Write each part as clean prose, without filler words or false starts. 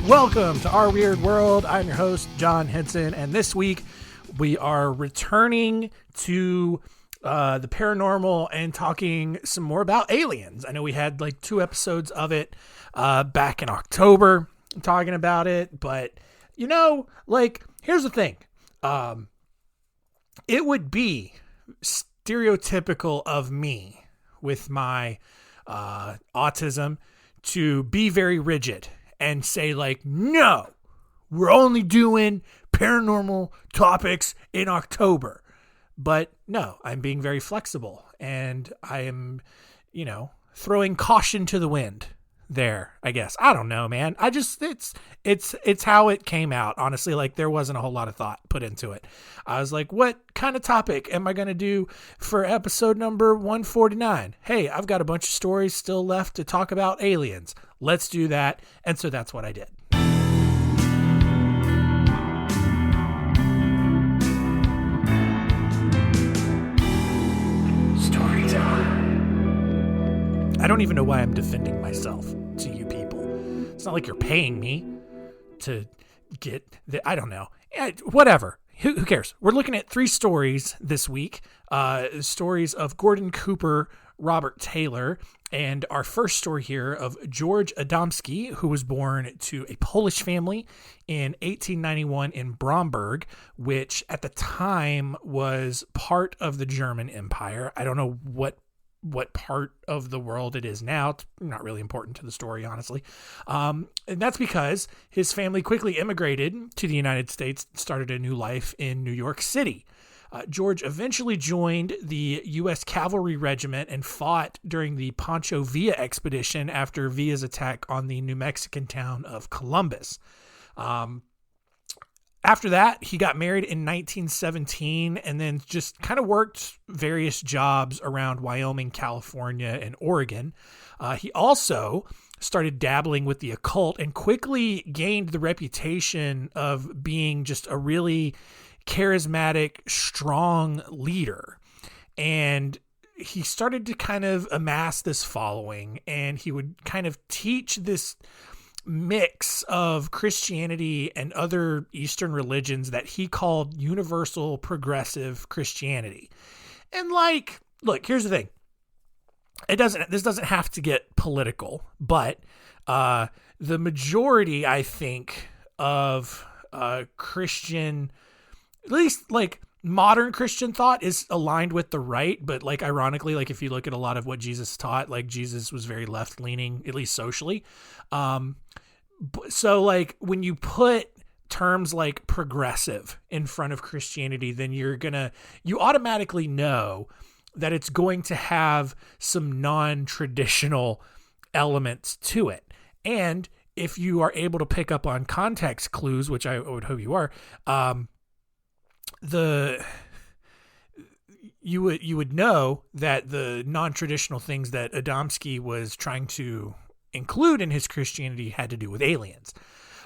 Welcome to Our Weird World. I'm your host, John Henson, and this week we are returning to the paranormal and talking some more about aliens. I know we had like 2 episodes of it back in October talking about it, but you know, like, here's the thing. It would be stereotypical of me with my autism to be very rigid and say like, no, we're only doing paranormal topics in October. But no, I'm being very flexible, and I am, you know, throwing caution to the wind there, I guess. I don't know, man. I just, it's how it came out. Honestly, like, there wasn't a whole lot of thought put into it. I was like, what kind of topic am I going to do for episode number 149? Hey, I've got a bunch of stories still left to talk about aliens. Let's do that. And so that's what I did. Story time. I don't even know why I'm defending myself to you people. It's not like you're paying me to get I don't know. Whatever. Who cares? We're looking at 3 stories this week. Stories of Gordon Cooper, Robert Taylor, and our first story here of George Adamski, who was born to a Polish family in 1891 in Bromberg, which at the time was part of the German Empire. I don't know what part of the world it is now. It's not really important to the story, honestly. And that's because his family quickly immigrated to the United States, started a new life in New York City. George eventually joined the U.S. Cavalry Regiment and fought during the Pancho Villa expedition after Villa's attack on the New Mexican town of Columbus. After that, he got married in 1917 and then just kind of worked various jobs around Wyoming, California, and Oregon. He also started dabbling with the occult and quickly gained the reputation of being just a really charismatic, strong leader. And he started to kind of amass this following, and he would kind of teach this mix of Christianity and other Eastern religions that he called universal progressive Christianity. And like, look, here's the thing. This doesn't have to get political, but the majority, I think, of Christian, at least like modern Christian thought, is aligned with the right. But like, ironically, like if you look at a lot of what Jesus taught, like Jesus was very left leaning, at least socially. So like when you put terms like progressive in front of Christianity, then you automatically know that it's going to have some non-traditional elements to it. And if you are able to pick up on context clues, which I would hope you are, you would know that the non-traditional things that Adamski was trying to include in his Christianity had to do with aliens.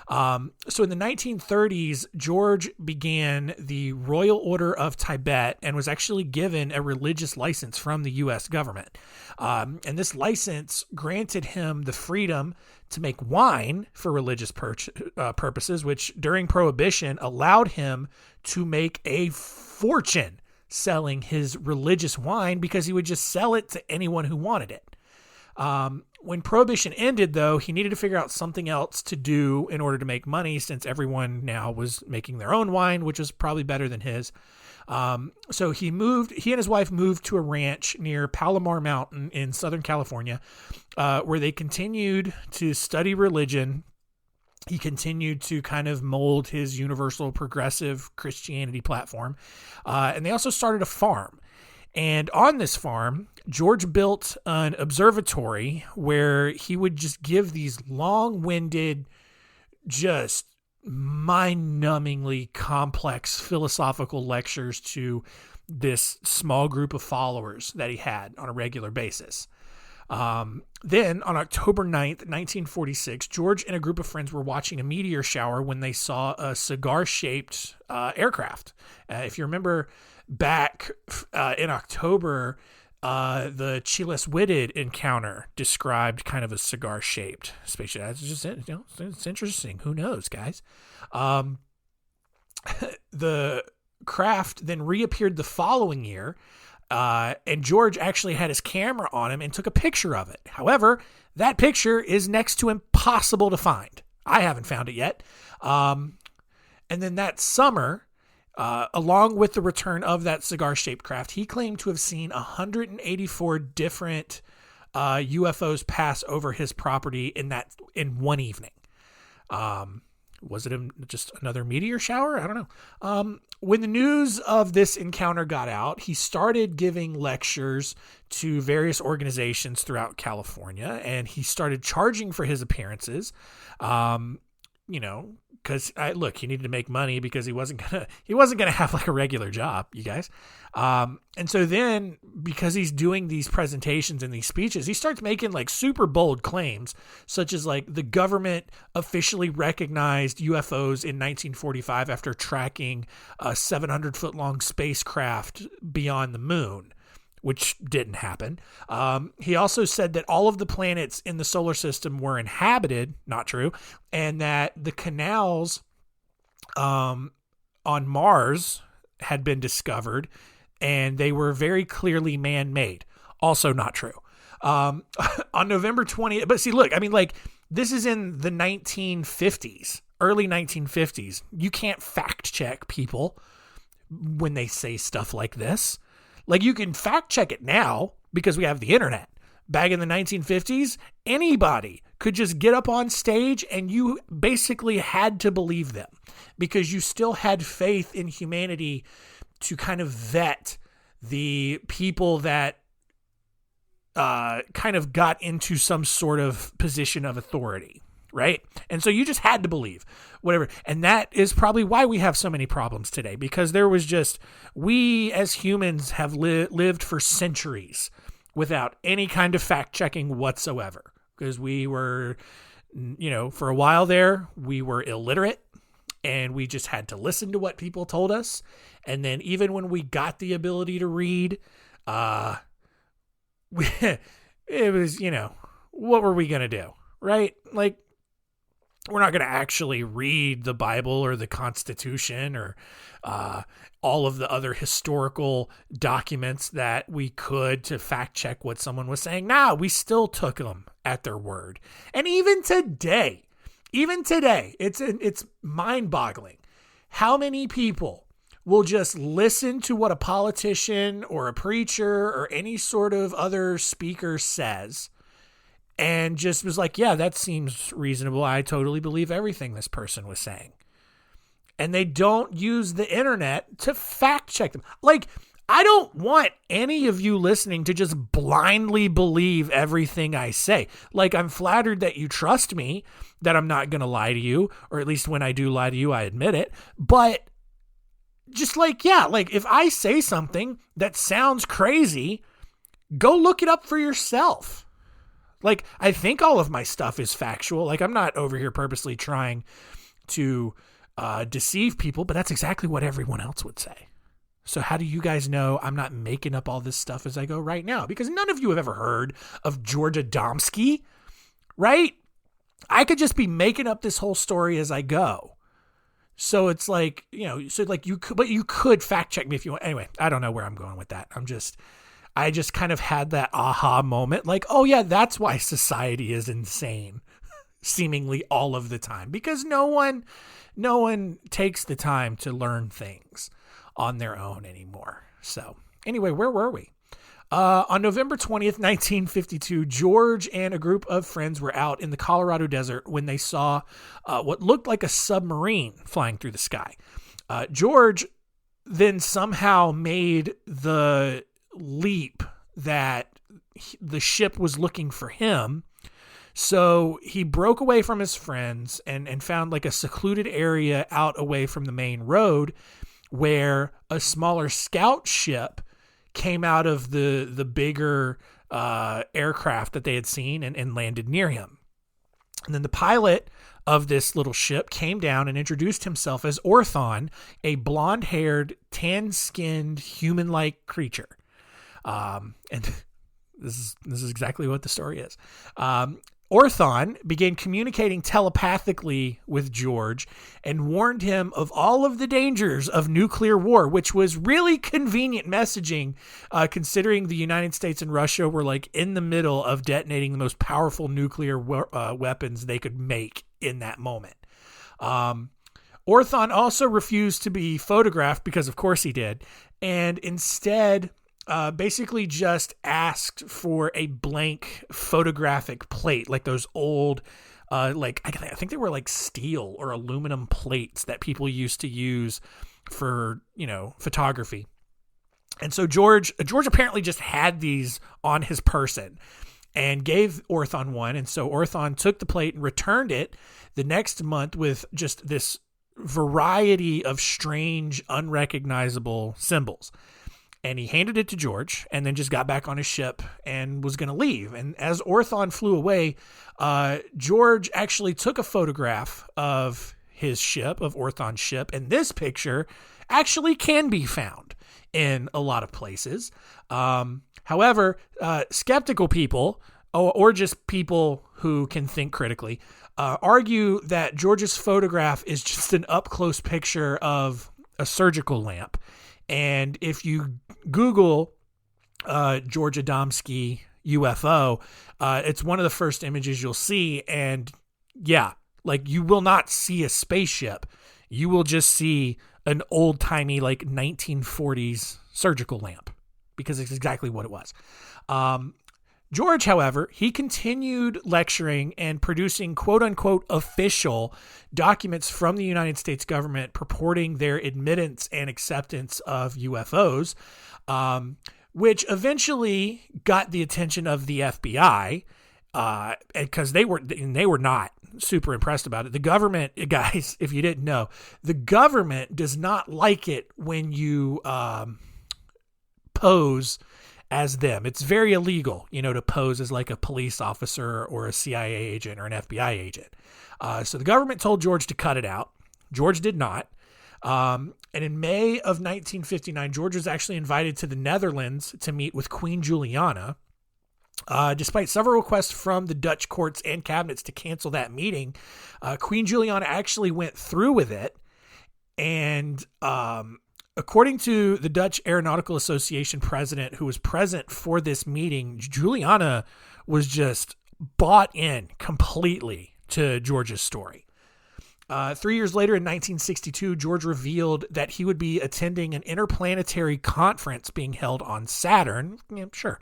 So in the 1930s, George began the Royal Order of Tibet and was actually given a religious license from the U.S. government. And this license granted him the freedom to make wine for religious purposes, which during Prohibition allowed him to make a fortune selling his religious wine because he would just sell it to anyone who wanted it. When Prohibition ended, though, he needed to figure out something else to do in order to make money, since everyone now was making their own wine, which was probably better than his. So he and his wife moved to a ranch near Palomar Mountain in Southern California, where they continued to study religion. He continued to kind of mold his universal progressive Christianity platform. And they also started a farm. And on this farm, George built an observatory where he would just give these long-winded, just mind-numbingly complex philosophical lectures to this small group of followers that he had on a regular basis. Then on October 9th, 1946, George and a group of friends were watching a meteor shower when they saw a cigar-shaped aircraft. If you remember back in October, The Chiles Witted encounter described kind of a cigar-shaped spaceship. That's just, it's interesting. Who knows, guys? The craft then reappeared the following year, and George actually had his camera on him and took a picture of it. However, that picture is next to impossible to find. I haven't found it yet. And then that summer, along with the return of that cigar-shaped craft, he claimed to have seen 184 different UFOs pass over his property in one evening. Was it just another meteor shower? I don't know. When the news of this encounter got out, he started giving lectures to various organizations throughout California, and he started charging for his appearances. Because he needed to make money because he wasn't gonna have like a regular job, you guys. And so then, because he's doing these presentations and these speeches, he starts making like super bold claims, such as like the government officially recognized UFOs in 1945 after tracking a 700-foot long spacecraft beyond the moon, which didn't happen. He also said that all of the planets in the solar system were inhabited, not true, and that the canals on Mars had been discovered, and they were very clearly man-made. Also not true. On November 20th, but see, look, I mean, like, this is in the 1950s, early 1950s. You can't fact-check people when they say stuff like this. Like, you can fact check it now because we have the internet. Back in the 1950s, anybody could just get up on stage and you basically had to believe them because you still had faith in humanity to kind of vet the people that kind of got into some sort of position of authority. Right? And so you just had to believe whatever. And that is probably why we have so many problems today, because we as humans have lived for centuries without any kind of fact checking whatsoever, because we were, for a while there, we were illiterate and we just had to listen to what people told us. And then even when we got the ability to read, it was, what were we going to do? Right? Like, we're not going to actually read the Bible or the Constitution or all of the other historical documents that we could to fact check what someone was saying. Nah, we still took them at their word. And even today, it's mind-boggling how many people will just listen to what a politician or a preacher or any sort of other speaker says and just was like, yeah, that seems reasonable. I totally believe everything this person was saying. And they don't use the internet to fact check them. Like, I don't want any of you listening to just blindly believe everything I say. Like, I'm flattered that you trust me, that I'm not going to lie to you, or at least when I do lie to you, I admit it. But just like, yeah, like if I say something that sounds crazy, go look it up for yourself. Like, I think all of my stuff is factual. Like, I'm not over here purposely trying to deceive people, but that's exactly what everyone else would say. So how do you guys know I'm not making up all this stuff as I go right now? Because none of you have ever heard of George Adamski, right? I could just be making up this whole story as I go. So it's like, you could fact check me if you want. Anyway, I don't know where I'm going with that. I just kind of had that aha moment, like, oh yeah, that's why society is insane, seemingly all of the time, because no one takes the time to learn things on their own anymore. So anyway, where were we? On November 20th, 1952, George and a group of friends were out in the Colorado desert when they saw what looked like a submarine flying through the sky. George then somehow made the leap that the ship was looking for him. So he broke away from his friends and found like a secluded area out away from the main road where a smaller scout ship came out of the bigger aircraft that they had seen and landed near him. And then the pilot of this little ship came down and introduced himself as Orthon, a blonde-haired, tan-skinned, human-like creature. And this is exactly what the story is. Orthon began communicating telepathically with George and warned him of all of the dangers of nuclear war, which was really convenient messaging, considering the United States and Russia were like in the middle of detonating the most powerful nuclear weapons they could make in that moment. Orthon also refused to be photographed because, of course, he did, and instead basically just asked for a blank photographic plate, like those old, I think they were like steel or aluminum plates that people used to use for, photography. And so George apparently just had these on his person and gave Orthon one. And so Orthon took the plate and returned it the next month with just this variety of strange, unrecognizable symbols. And he handed it to George and then just got back on his ship and was going to leave. And as Orthon flew away, George actually took a photograph of his ship, of Orthon's ship. And this picture actually can be found in a lot of places. However, skeptical people, or just people who can think critically, argue that George's photograph is just an up-close picture of a surgical lamp. And if you Google George Adamski UFO, it's one of the first images you'll see. And yeah, like you will not see a spaceship. You will just see an old-timey, like 1940s surgical lamp, because it's exactly what it was. George, however, he continued lecturing and producing quote-unquote official documents from the United States government purporting their admittance and acceptance of UFOs, which eventually got the attention of the FBI, because they were not super impressed about it. The government, guys, if you didn't know, the government does not like it when you pose as them. It's very illegal, to pose as like a police officer or a CIA agent or an FBI agent. So the government told George to cut it out. George did not. And in May of 1959, George was actually invited to the Netherlands to meet with Queen Juliana. Despite several requests from the Dutch courts and cabinets to cancel that meeting, Queen Juliana actually went through with it. And according to the Dutch Aeronautical Association president who was present for this meeting, Juliana was just bought in completely to George's story. 3 years later, in 1962, George revealed that he would be attending an interplanetary conference being held on Saturn. Yeah, sure.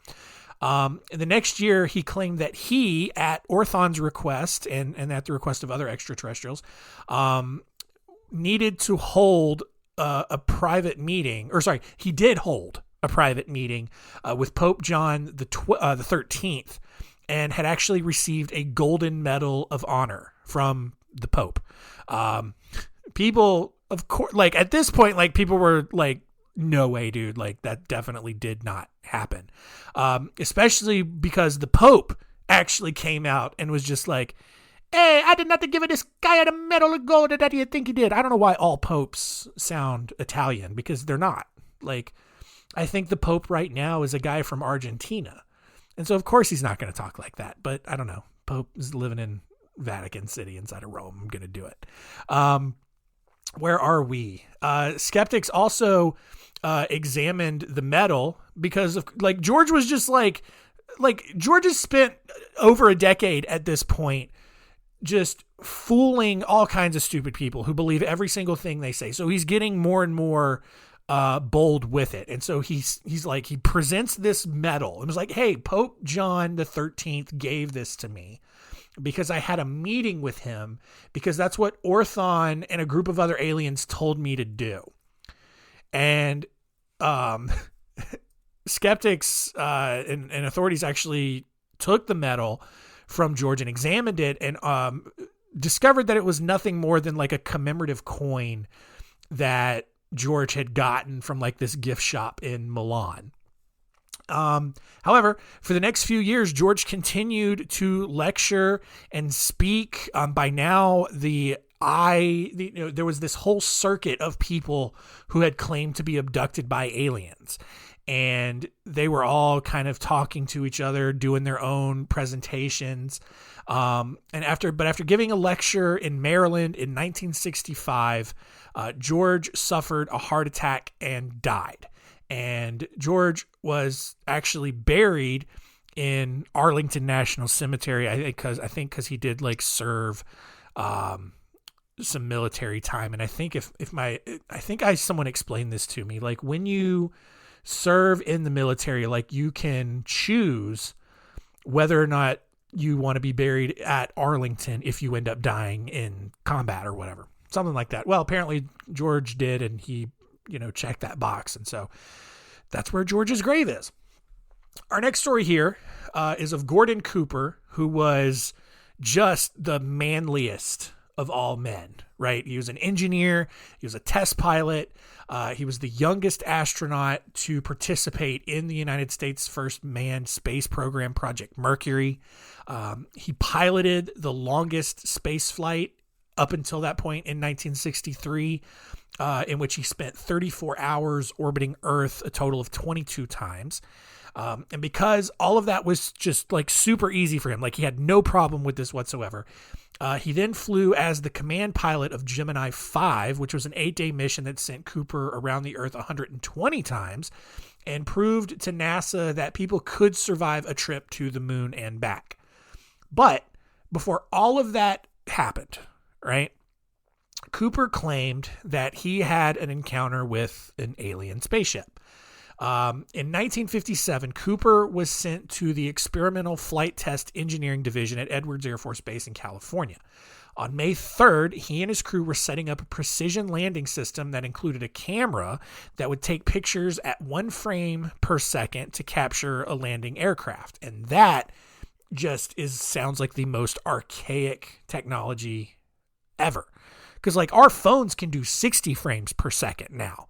The next year, he claimed that he, at Orthon's request and at the request of other extraterrestrials, needed to hold a private meeting, he did hold a private meeting with Pope John the 13th, and had actually received a golden medal of honor from the Pope. People, of course, like at this point, like people were like, no way, dude, like that definitely did not happen. Especially because the Pope actually came out and was just like, hey, I did not give this guy a medal of gold that you think he did. I don't know why all popes sound Italian, because they're not. Like, I think the Pope right now is a guy from Argentina. And so, of course, he's not going to talk like that. But I don't know. Pope is living in Vatican City inside of Rome. I'm going to do it. Where are we? Skeptics also examined the medal because of, like, George was just like George has spent over a decade at this point just fooling all kinds of stupid people who believe every single thing they say. So he's getting more and more bold with it. And so he's like, he presents this medal and was like, hey, Pope John the 13th gave this to me because I had a meeting with him, because that's what Orthon and a group of other aliens told me to do. And skeptics and authorities actually took the medal from George and examined it, and discovered that it was nothing more than like a commemorative coin that George had gotten from like this gift shop in Milan. However, for the next few years, George continued to lecture and speak. By now, the there was this whole circuit of people who had claimed to be abducted by aliens, and they were all kind of talking to each other, doing their own presentations. And after giving a lecture in Maryland in 1965, George suffered a heart attack and died. And George was actually buried in Arlington National Cemetery. I think because he did like serve some military time. And I think someone explained this to me, like when you serve in the military, like you can choose whether or not you want to be buried at Arlington if you end up dying in combat or whatever, something like that. Well, apparently George did, and he, checked that box. And so that's where George's grave is. Our next story here is of Gordon Cooper, who was just the manliest of all men, right? He was an engineer. He was a test pilot. He was the youngest astronaut to participate in the United States' first manned space program, Project Mercury. He piloted the longest space flight up until that point in 1963, in which he spent 34 hours orbiting Earth a total of 22 times. And because all of that was just like super easy for him, like he had no problem with this whatsoever, he then flew as the command pilot of Gemini 5, which was an 8-day mission that sent Cooper around the Earth 120 times and proved to NASA that people could survive a trip to the moon and back. But before all of that happened, right, Cooper claimed that he had an encounter with an alien spaceship. In 1957, Cooper was sent to the Experimental Flight Test Engineering Division at Edwards Air Force Base in California. On May 3rd, he and his crew were setting up a precision landing system that included a camera that would take pictures at 1 frame per second to capture a landing aircraft. And that just sounds like the most archaic technology ever. Because like our phones can do 60 frames per second now.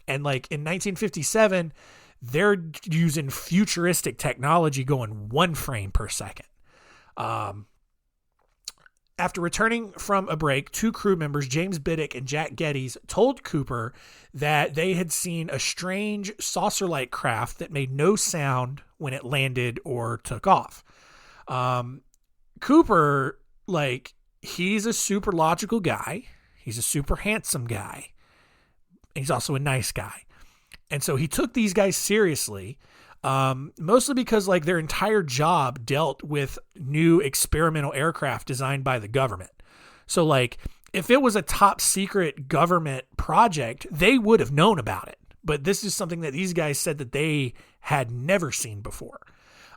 And like in 1957, they're using futuristic technology going 1 frame per second. After returning from a break, 2 crew members, James Biddick and Jack Geddes, told Cooper that they had seen a strange saucer-like craft that made no sound when it landed or took off. Cooper, like, he's a super logical guy. He's a super handsome guy. He's also a nice guy. And so he took these guys seriously, mostly because like their entire job dealt with new experimental aircraft designed by the government. So like if it was a top secret government project, they would have known about it. But this is something that these guys said that they had never seen before.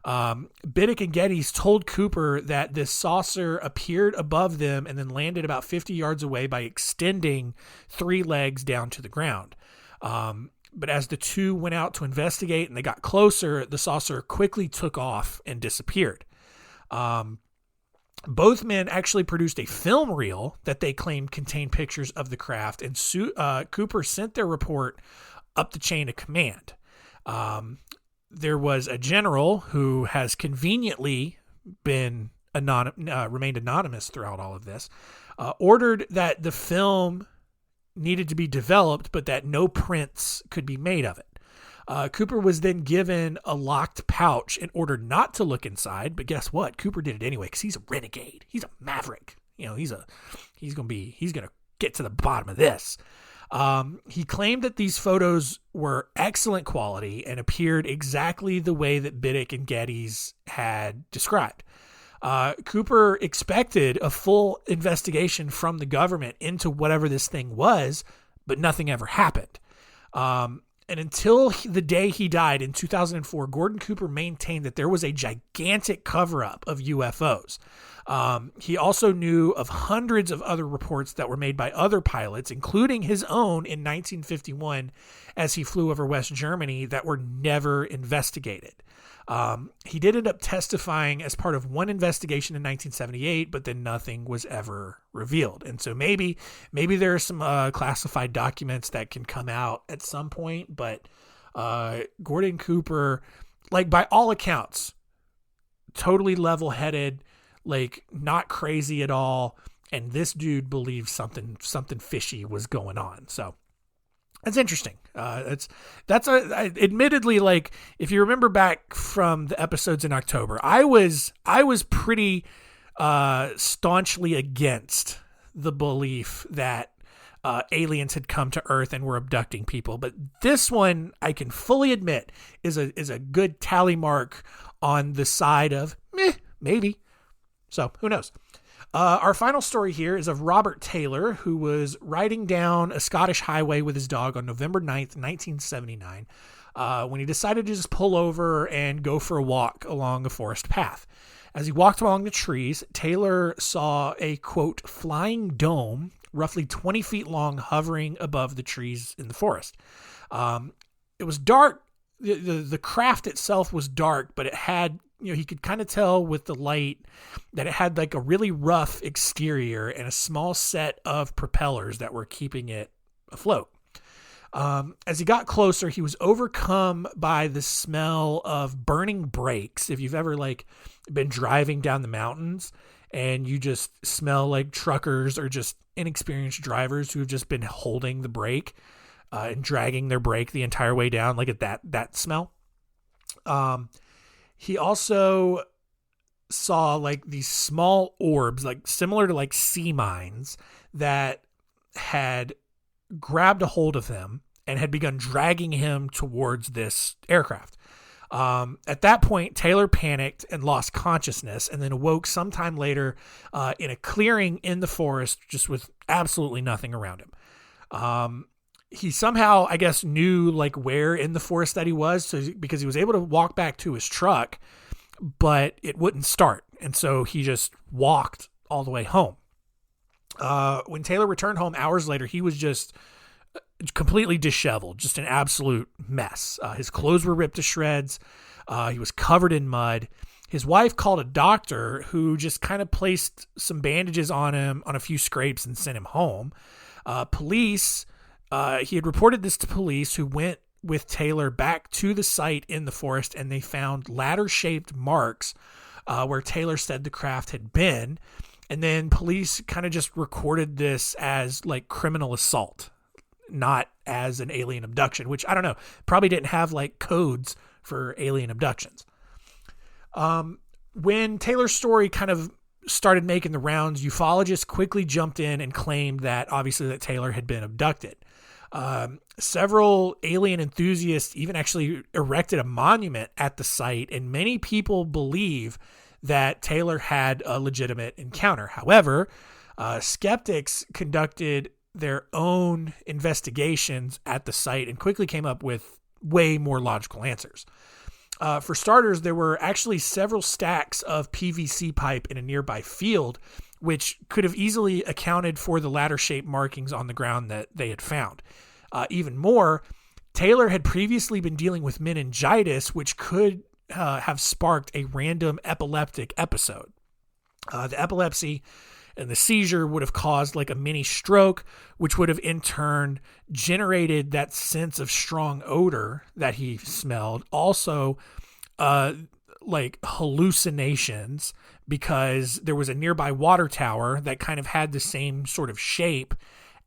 Biddick and Geddes told Cooper that this saucer appeared above them and then landed about 50 yards away by extending 3 legs down to the ground. But as the 2 went out to investigate and they got closer, the saucer quickly took off and disappeared. Both men actually produced a film reel that they claimed contained pictures of the craft, and Cooper sent their report up the chain of command. There was a general who has conveniently been remained anonymous throughout all of this, ordered that the film needed to be developed, but that no prints could be made of it. Cooper was then given a locked pouch and ordered not to look inside. But guess what? Cooper did it anyway because he's a renegade. He's a maverick. He's gonna get to the bottom of this. He claimed that these photos were excellent quality and appeared exactly the way that Biddick and Geddes had described. Cooper expected a full investigation from the government into whatever this thing was, but nothing ever happened. And until the day he died in 2004, Gordon Cooper maintained that there was a gigantic cover-up of UFOs. He also knew of hundreds of other reports that were made by other pilots, including his own in 1951 as he flew over West Germany, that were never investigated. He did end up testifying as part of one investigation in 1978, but then nothing was ever revealed. And so maybe there are some classified documents that can come out at some point, but Gordon Cooper, like by all accounts, totally level-headed, like not crazy at all, and this dude believes something fishy was going on. So that's interesting. Admittedly, like, if you remember back from the episodes in October, I was pretty staunchly against the belief that aliens had come to Earth and were abducting people. But this one, I can fully admit, is a good tally mark on the side of maybe. So who knows? Our final story here is of Robert Taylor, who was riding down a Scottish highway with his dog on November 9th, 1979, when he decided to just pull over and go for a walk along a forest path. As he walked along the trees, Taylor saw a, quote, flying dome, roughly 20 feet long, hovering above the trees in the forest. It was dark. The craft itself was dark, but it had, he could kind of tell with the light that it had like a really rough exterior and a small set of propellers that were keeping it afloat. As he got closer, he was overcome by the smell of burning brakes. If you've ever like been driving down the mountains and you just smell like truckers or just inexperienced drivers who have just been holding the brake and dragging their brake the entire way down, like at that smell. He also saw like these small orbs, like similar to like sea mines, that had grabbed a hold of him and had begun dragging him towards this aircraft. At that point, Taylor panicked and lost consciousness, and then awoke sometime later in a clearing in the forest, just with absolutely nothing around him. He somehow, I guess, knew like where in the forest that he was, because he was able to walk back to his truck, but it wouldn't start. And so he just walked all the way home. When Taylor returned home hours later, he was just completely disheveled, just an absolute mess. His clothes were ripped to shreds. He was covered in mud. His wife called a doctor who just kind of placed some bandages on him, on a few scrapes, and sent him home. Police... he had reported this to police, who went with Taylor back to the site in the forest, and they found ladder-shaped marks where Taylor said the craft had been. And then police kind of just recorded this as like criminal assault, not as an alien abduction, which I don't know, probably didn't have like codes for alien abductions. When Taylor's story kind of started making the rounds, ufologists quickly jumped in and claimed that obviously that Taylor had been abducted. Several alien enthusiasts even actually erected a monument at the site, and many people believe that Taylor had a legitimate encounter. However, skeptics conducted their own investigations at the site and quickly came up with way more logical answers. For starters, there were actually several stacks of PVC pipe in a nearby field, which could have easily accounted for the ladder-shaped markings on the ground that they had found. Even more, Taylor had previously been dealing with meningitis, which could have sparked a random epileptic episode. The epilepsy and the seizure would have caused like a mini stroke, which would have in turn generated that sense of strong odor that he smelled. Also, like hallucinations, because there was a nearby water tower that kind of had the same sort of shape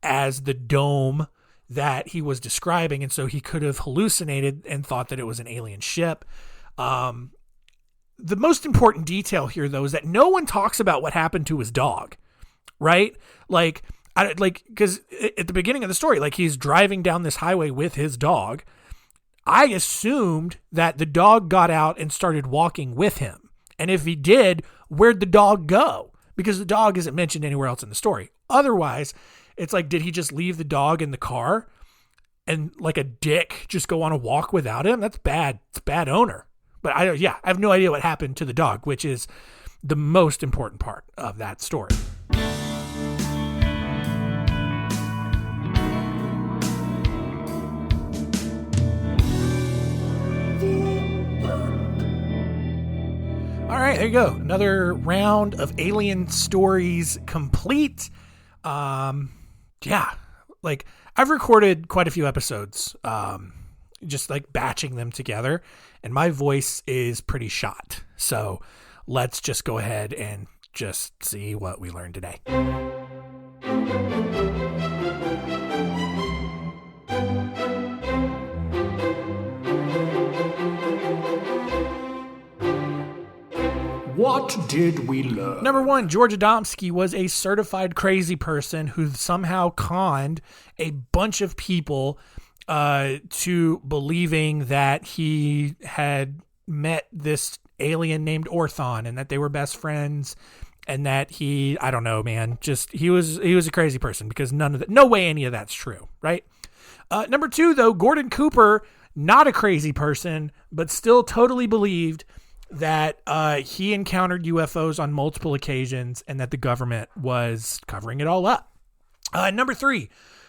as the dome that he was describing. And so he could have hallucinated and thought that it was an alien ship. The most important detail here, though, is that no one talks about what happened to his dog, right? Because at the beginning of the story, like, he's driving down this highway with his dog. I assumed that the dog got out and started walking with him. And if he did, where'd the dog go? Because the dog isn't mentioned anywhere else in the story. Otherwise, it's like, did he just leave the dog in the car and like a dick just go on a walk without him? That's bad. It's bad owner. But I have no idea what happened to the dog, which is the most important part of that story. All right, there you go. Another round of alien stories complete. Like, I've recorded quite a few episodes, just like batching them together, and my voice is pretty shot. So let's just go ahead and just see what we learned today. What did we learn? Number 1, George Adamski was a certified crazy person who somehow conned a bunch of people to believing that he had met this alien named Orthon and that they were best friends and that I don't know, man, just he was a crazy person because no way any of that's true, right? Number 2, though, Gordon Cooper, not a crazy person, but still totally believed that he encountered UFOs on multiple occasions and that the government was covering it all up. Number 3,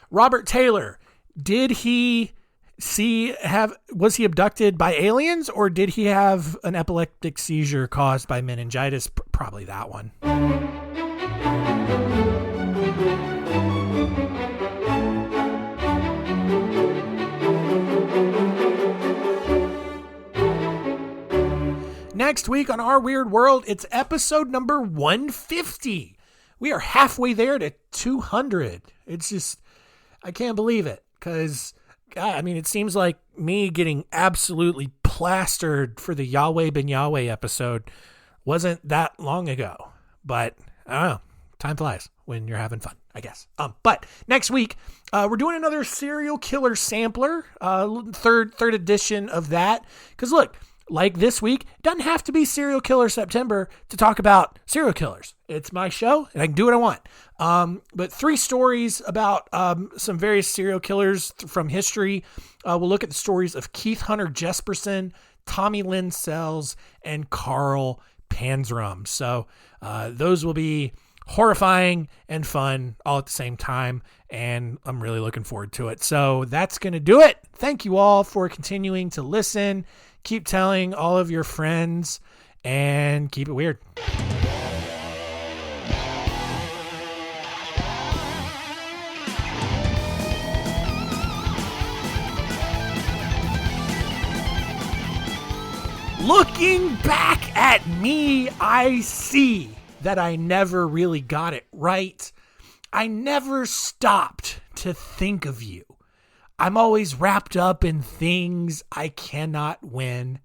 Robert Taylor. Was he abducted by aliens, or did he have an epileptic seizure caused by meningitis? Probably that one. Next week on Our Weird World, it's episode number 150. We are halfway there to 200. It's just, I can't believe it because, I mean, it seems like me getting absolutely plastered for the Yahweh Ben Yahweh episode wasn't that long ago. But I don't know. Time flies when you're having fun, I guess. But next week, we're doing another serial killer sampler, third edition of that. Because look, like this week, it doesn't have to be Serial Killer September to talk about serial killers. It's my show, and I can do what I want. But 3 stories about some various serial killers from history. We'll look at the stories of Keith Hunter Jesperson, Tommy Lynn Sells, and Carl Panzram. So those will be horrifying and fun all at the same time, and I'm really looking forward to it. So that's going to do it. Thank you all for continuing to listen. Keep telling all of your friends and keep it weird. Looking back at me, I see that I never really got it right. I never stopped to think of you. I'm always wrapped up in things I cannot win.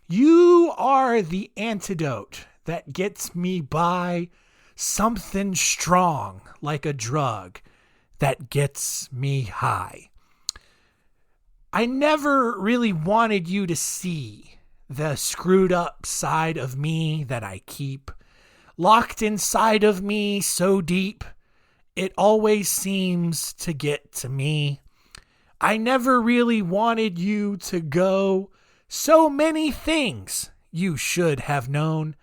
You are the antidote that gets me by, something strong like a drug that gets me high. I never really wanted you to see the screwed up side of me that I keep locked inside of me so deep, it always seems to get to me. I never really wanted you to go. So many things you should have known.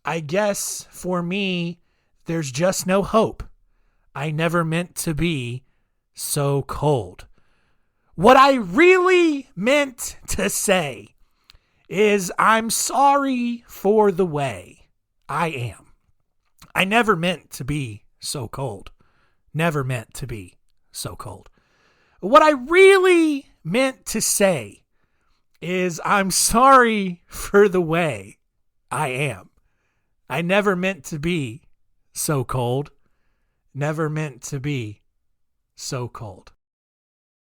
I guess for me, there's just no hope. I never meant to be so cold. What I really meant to say is I'm sorry for the way I am. I never meant to be so cold. Never meant to be so cold. What I really meant to say is I'm sorry for the way I am. I never meant to be so cold. Never meant to be so cold.